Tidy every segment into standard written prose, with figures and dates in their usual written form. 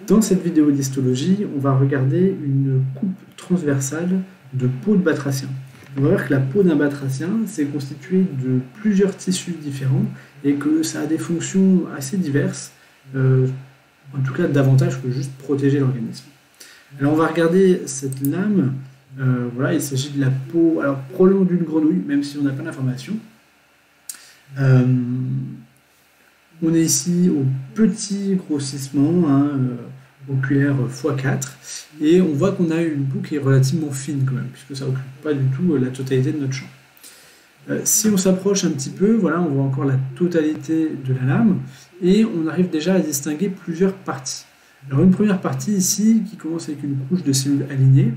Dans cette vidéo d'histologie, on va regarder une coupe transversale de peau de batracien. On va voir que la peau d'un batracien, c'est constitué de plusieurs tissus différents et que ça a des fonctions assez diverses, en tout cas davantage que juste protéger l'organisme. Alors on va regarder cette lame, voilà, il s'agit de la peau, alors probablement d'une grenouille, même si on n'a pas d'information. On est ici au petit grossissement oculaire x4 et on voit qu'on a une peau qui est relativement fine quand même, puisque ça n'occupe pas du tout la totalité de notre champ. Si on s'approche un petit peu, voilà, on voit encore la totalité de la lame et on arrive déjà à distinguer plusieurs parties. Alors une première partie ici qui commence avec une couche de cellules alignées.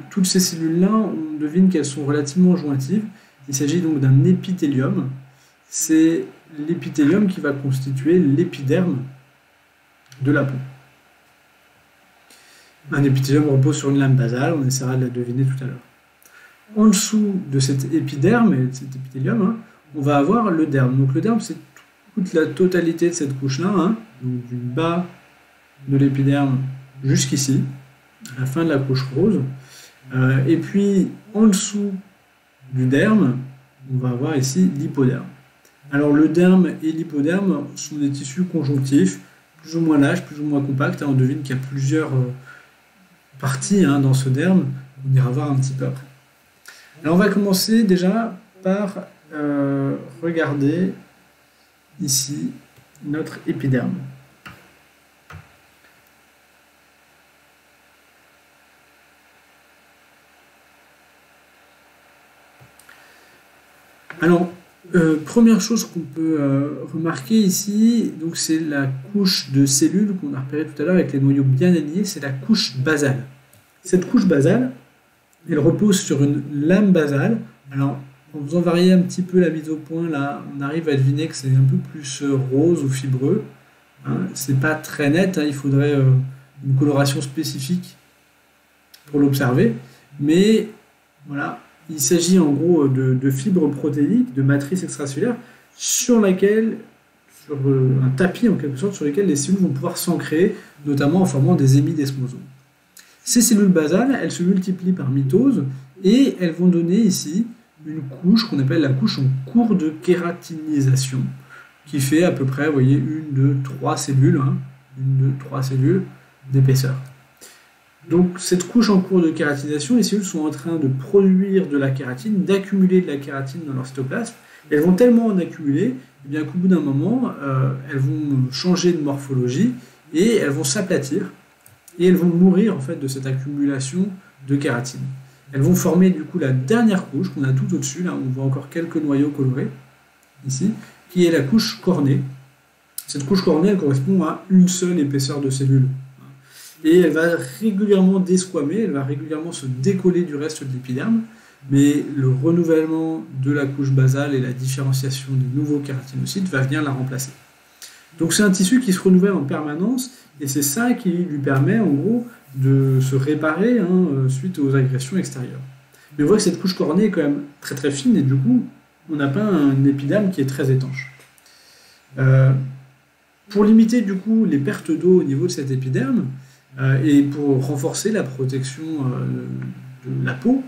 Toutes ces cellules-là, on devine qu'elles sont relativement jointives. Il s'agit donc d'un épithélium. C'est l'épithélium qui va constituer l'épiderme de la peau. Un épithélium repose sur une lame basale, on essaiera de la deviner tout à l'heure. En dessous de cet épiderme et de cet épithélium, on va avoir le derme. Donc le derme, c'est toute la totalité de cette couche-là, donc du bas de l'épiderme jusqu'ici, à la fin de la couche rose. Et puis en dessous du derme, on va avoir ici l'hypoderme. Alors le derme et l'hypoderme sont des tissus conjonctifs, plus ou moins lâches, plus ou moins compacts. On devine qu'il y a plusieurs parties dans ce derme, on ira voir un petit peu après. Alors on va commencer déjà par regarder ici notre épiderme. Alors, première chose qu'on peut remarquer ici, donc c'est la couche de cellules qu'on a repérée tout à l'heure avec les noyaux bien alignés, c'est la couche basale. Cette couche basale, elle repose sur une lame basale. Alors, en faisant varier un petit peu la mise au point, là, on arrive à deviner que c'est un peu plus rose ou fibreux. C'est pas très net, il faudrait une coloration spécifique pour l'observer, mais voilà. Il s'agit en gros de fibres protéiques, de matrices extracellulaires, sur un tapis en quelque sorte, sur lesquels les cellules vont pouvoir s'ancrer, notamment en formant des hémidesmosomes. Ces cellules basales, elles se multiplient par mitose et elles vont donner ici une couche qu'on appelle la couche en cours de kératinisation, qui fait à peu près, vous voyez, 1, 2, 3 cellules, 1, 2, 3 cellules d'épaisseur. Donc cette couche en cours de kératinisation, les cellules sont en train de produire de la kératine, d'accumuler de la kératine dans leur cytoplasme. Et elles vont tellement en accumuler, qu'au bout d'un moment, elles vont changer de morphologie et elles vont s'aplatir et elles vont mourir en fait de cette accumulation de kératine. Elles vont former du coup la dernière couche qu'on a tout au-dessus, là on voit encore quelques noyaux colorés ici, qui est la couche cornée. Cette couche cornée, elle correspond à une seule épaisseur de cellules. Et elle va régulièrement desquamer, elle va régulièrement se décoller du reste de l'épiderme, mais le renouvellement de la couche basale et la différenciation des nouveaux kératinocytes va venir la remplacer. Donc c'est un tissu qui se renouvelle en permanence, et c'est ça qui lui permet en gros de se réparer suite aux agressions extérieures. Mais on voit que cette couche cornée est quand même très très fine, et du coup on n'a pas un épiderme qui est très étanche. Pour limiter du coup les pertes d'eau au niveau de cet épiderme, et pour renforcer la protection de la peau,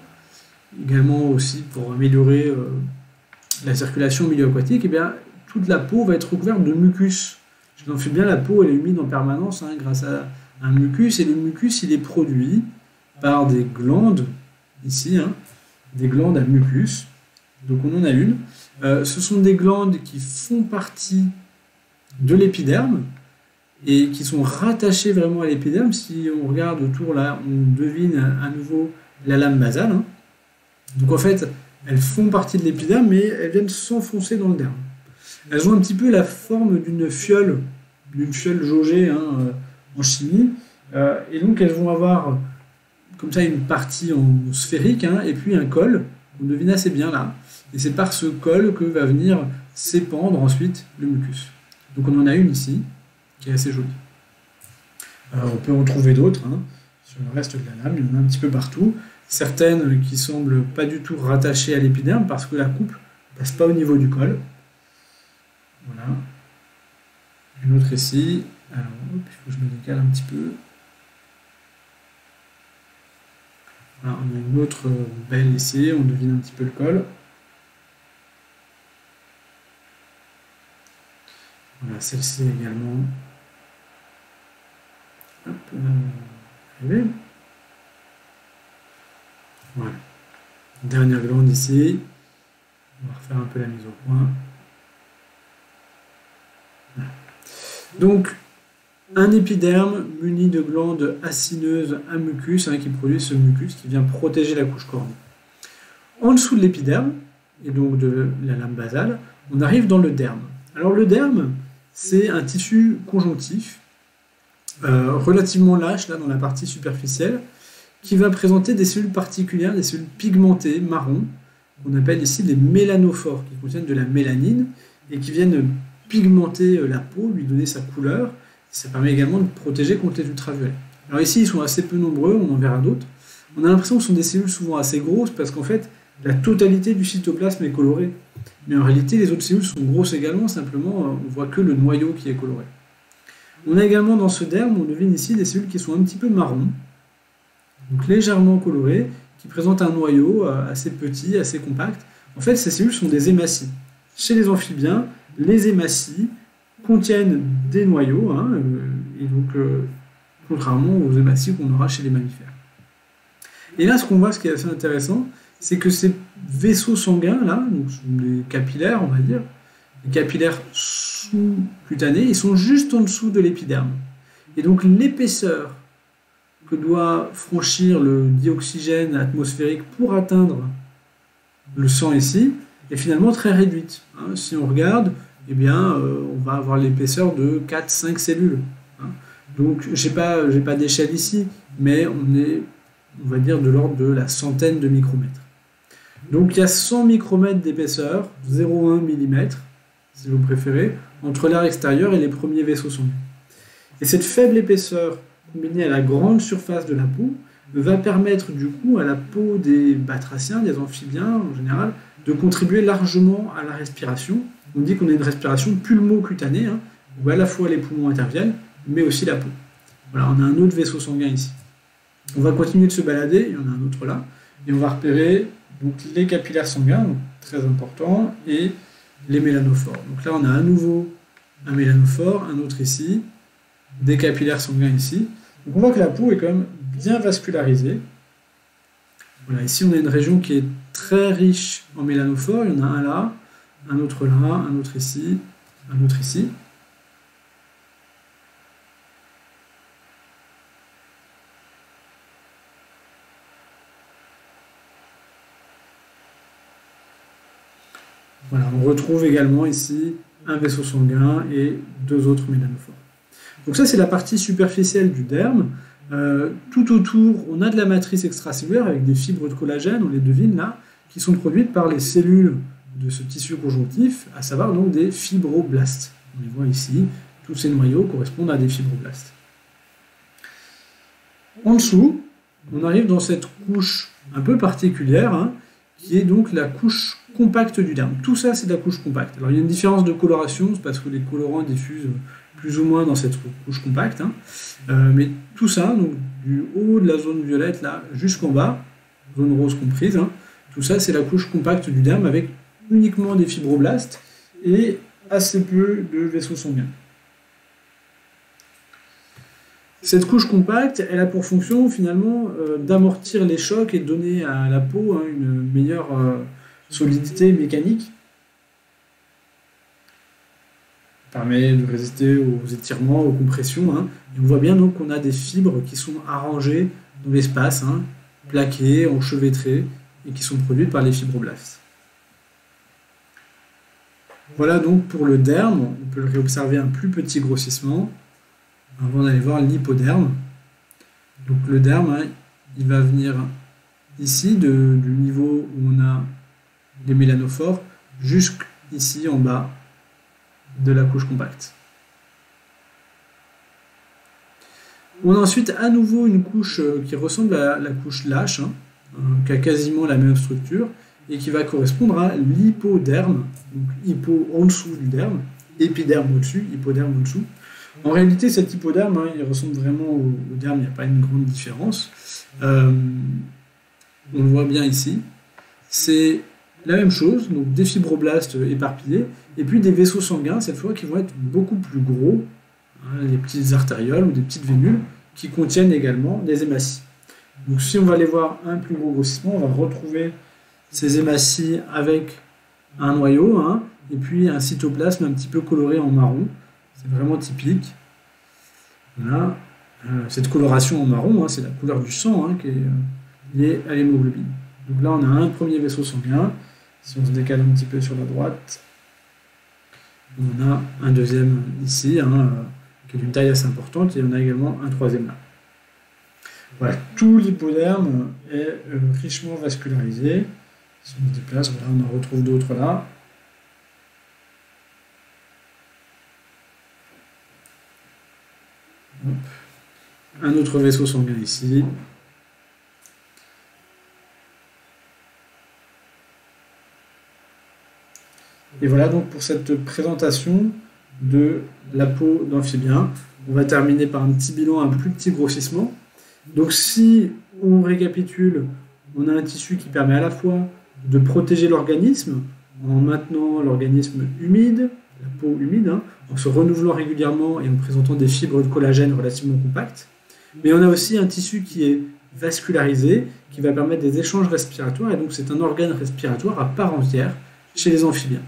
également aussi pour améliorer la circulation au milieu aquatique, toute la peau va être recouverte de mucus. Je vous en fais bien, la peau elle est humide en permanence grâce à un mucus, et le mucus il est produit par des glandes, ici, des glandes à mucus. Donc on en a une. Ce sont des glandes qui font partie de l'épiderme, et qui sont rattachés vraiment à l'épiderme. Si on regarde autour là, on devine à nouveau la lame basale. Donc en fait, elles font partie de l'épiderme, mais elles viennent s'enfoncer dans le derme. Elles ont un petit peu la forme d'une fiole jaugée en chimie, et donc elles vont avoir comme ça une partie en sphérique, et puis un col, qu'on devine assez bien là, et c'est par ce col que va venir s'épandre ensuite le mucus. Donc on en a une ici, qui est assez jolie. On peut en trouver d'autres sur le reste de la lame, il y en a un petit peu partout. Certaines qui semblent pas du tout rattachées à l'épiderme parce que la coupe ne passe pas au niveau du col. Voilà. Une autre ici. Alors, hop, il faut que je me décale un petit peu. Voilà, on a une autre belle ici, on devine un petit peu le col. Voilà, celle-ci également. Hop, arrivé. Voilà. Dernière glande ici. On va refaire un peu la mise au point. Voilà. Donc, un épiderme muni de glandes acineuses à mucus qui produit ce mucus qui vient protéger la couche cornée. En dessous de l'épiderme, et donc de la lame basale, on arrive dans le derme. Alors le derme, c'est un tissu conjonctif relativement lâche là, dans la partie superficielle, qui va présenter des cellules particulières, des cellules pigmentées, marron, qu'on appelle ici des mélanophores, qui contiennent de la mélanine, et qui viennent pigmenter la peau, lui donner sa couleur. Ça permet également de protéger contre les ultraviolets. Alors ici, ils sont assez peu nombreux, on en verra d'autres. On a l'impression que ce sont des cellules souvent assez grosses, parce qu'en fait, la totalité du cytoplasme est colorée. Mais en réalité, les autres cellules sont grosses également, simplement, on ne voit que le noyau qui est coloré. On a également dans ce derme, on devine ici des cellules qui sont un petit peu marron, donc légèrement colorées, qui présentent un noyau assez petit, assez compact. En fait, ces cellules sont des hématies. Chez les amphibiens, les hématies contiennent des noyaux, et donc contrairement aux hématies qu'on aura chez les mammifères. Et là, ce qu'on voit, ce qui est assez intéressant, c'est que ces vaisseaux sanguins, là, donc ce sont des capillaires, on va dire, les capillaires sous-cutanés, ils sont juste en dessous de l'épiderme. Et donc l'épaisseur que doit franchir le dioxygène atmosphérique pour atteindre le sang ici est finalement très réduite. Si on regarde, eh bien, on va avoir l'épaisseur de 4-5 cellules. Donc, je n'ai pas d'échelle ici, mais on va dire, de l'ordre de la centaine de micromètres. Donc, il y a 100 micromètres d'épaisseur, 0,1 mm, si vous préférez, entre l'air extérieur et les premiers vaisseaux sanguins. Et cette faible épaisseur, combinée à la grande surface de la peau, va permettre du coup à la peau des batraciens, des amphibiens en général, de contribuer largement à la respiration. On dit qu'on a une respiration pulmo-cutanée, où à la fois les poumons interviennent, mais aussi la peau. Voilà, on a un autre vaisseau sanguin ici. On va continuer de se balader, il y en a un autre là, et on va repérer donc, les capillaires sanguins, donc, très important, et les mélanophores. Donc là, on a à nouveau un mélanophore, un autre ici, des capillaires sanguins ici. Donc on voit que la peau est quand même bien vascularisée. Voilà, ici, on a une région qui est très riche en mélanophores. Il y en a un là, un autre là, un autre ici, un autre ici. Voilà, on retrouve également ici un vaisseau sanguin et deux autres mélanophores. Donc ça, c'est la partie superficielle du derme. Tout autour, on a de la matrice extracellulaire avec des fibres de collagène, on les devine là, qui sont produites par les cellules de ce tissu conjonctif, à savoir donc des fibroblastes. On les voit ici, tous ces noyaux correspondent à des fibroblastes. En dessous, on arrive dans cette couche un peu particulière, qui est donc la couche compacte du derme. Tout ça, c'est de la couche compacte. Alors, il y a une différence de coloration, c'est parce que les colorants diffusent plus ou moins dans cette couche compacte. Mais tout ça, donc du haut de la zone violette là jusqu'en bas, zone rose comprise, tout ça, c'est la couche compacte du derme avec uniquement des fibroblastes et assez peu de vaisseaux sanguins. Cette couche compacte, elle a pour fonction finalement d'amortir les chocs et de donner à la peau une meilleure solidité mécanique. Ça permet de résister aux étirements, aux compressions. Et on voit bien donc qu'on a des fibres qui sont arrangées dans l'espace, plaquées, enchevêtrées, et qui sont produites par les fibroblastes. Voilà donc pour le derme, on peut réobserver un plus petit grossissement avant d'aller voir l'hypoderme. Donc le derme, il va venir ici du niveau où on a les mélanophores jusqu'ici en bas de la couche compacte. On a ensuite à nouveau une couche qui ressemble à la couche lâche, qui a quasiment la même structure, et qui va correspondre à l'hypoderme, donc hypo en dessous du derme, épiderme au-dessus, hypoderme au-dessous. En réalité, cet hypoderme, il ressemble vraiment au derme, il n'y a pas une grande différence. On le voit bien ici. C'est la même chose, donc des fibroblastes éparpillés, et puis des vaisseaux sanguins, cette fois, qui vont être beaucoup plus gros, des petites artérioles ou des petites vénules, qui contiennent également des hématies. Donc si on va aller voir un plus gros grossissement, on va retrouver ces hématies avec un noyau, et puis un cytoplasme un petit peu coloré en marron. C'est vraiment typique. Voilà. Cette coloration en marron, c'est la couleur du sang qui est liée à l'hémoglobine. Donc là, on a un premier vaisseau sanguin. Si on se décale un petit peu sur la droite, on a un deuxième ici, qui est d'une taille assez importante, et on a également un troisième là. Voilà, tout l'hypoderme est richement vascularisé. Si on se déplace, voilà, on en retrouve d'autres là. Hop. Un autre vaisseau sanguin ici. Et voilà donc pour cette présentation de la peau d'amphibien. On va terminer par un petit bilan, un plus petit grossissement. Donc si on récapitule, on a un tissu qui permet à la fois de protéger l'organisme en maintenant l'organisme humide, la peau humide, en se renouvelant régulièrement et en présentant des fibres de collagène relativement compactes. Mais on a aussi un tissu qui est vascularisé, qui va permettre des échanges respiratoires, et donc c'est un organe respiratoire à part entière chez les amphibiens.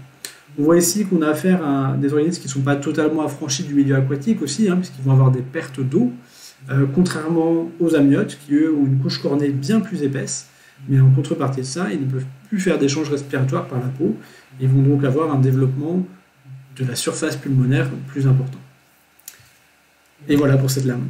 On voit ici qu'on a affaire à des organismes qui ne sont pas totalement affranchis du milieu aquatique aussi, puisqu'ils vont avoir des pertes d'eau, contrairement aux amniotes, qui eux ont une couche cornée bien plus épaisse, mais en contrepartie de ça, ils ne peuvent plus faire d'échanges respiratoires par la peau, et vont donc avoir un développement de la surface pulmonaire plus important. Et voilà pour cette lame.